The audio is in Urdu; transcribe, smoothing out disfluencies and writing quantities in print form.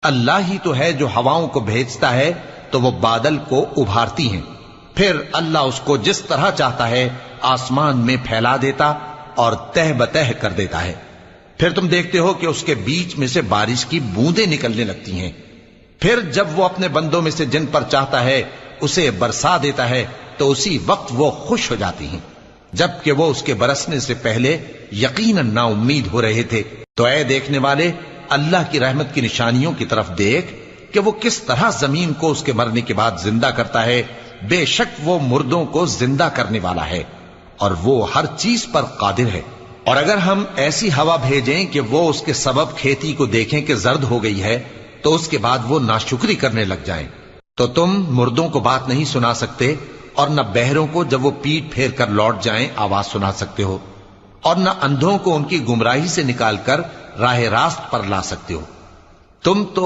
اللہ ہی تو ہے جو ہواؤں کو بھیجتا ہے تو وہ بادل کو ابھارتی ہیں، پھر اللہ اس کو جس طرح چاہتا ہے آسمان میں پھیلا دیتا اور تہ بتہ کر دیتا ہے۔ پھر تم دیکھتے ہو کہ اس کے بیچ میں سے بارش کی بوندیں نکلنے لگتی ہیں، پھر جب وہ اپنے بندوں میں سے جن پر چاہتا ہے اسے برسا دیتا ہے تو اسی وقت وہ خوش ہو جاتی ہیں، جبکہ وہ اس کے برسنے سے پہلے یقیناً نا امید ہو رہے تھے۔ تو اے دیکھنے والے، اللہ کی رحمت کی نشانیوں کی طرف دیکھ کہ وہ کس طرح زمین کو اس کے مرنے کے بعد زندہ کرتا ہے، بے شک وہ مردوں کو زندہ کرنے والا ہے اور وہ ہر چیز پر قادر ہے۔ اور اگر ہم ایسی ہوا بھیجیں کہ وہ اس کے سبب کھیتی کو دیکھیں کہ زرد ہو گئی ہے تو اس کے بعد وہ ناشکری کرنے لگ جائیں، تو تم مردوں کو بات نہیں سنا سکتے اور نہ بہروں کو جب وہ پیٹ پھیر کر لوٹ جائیں آواز سنا سکتے ہو، اور نہ اندھوں کو ان کی گمراہی سے نکال کر راہ راست پر لا سکتے ہو۔ تم تو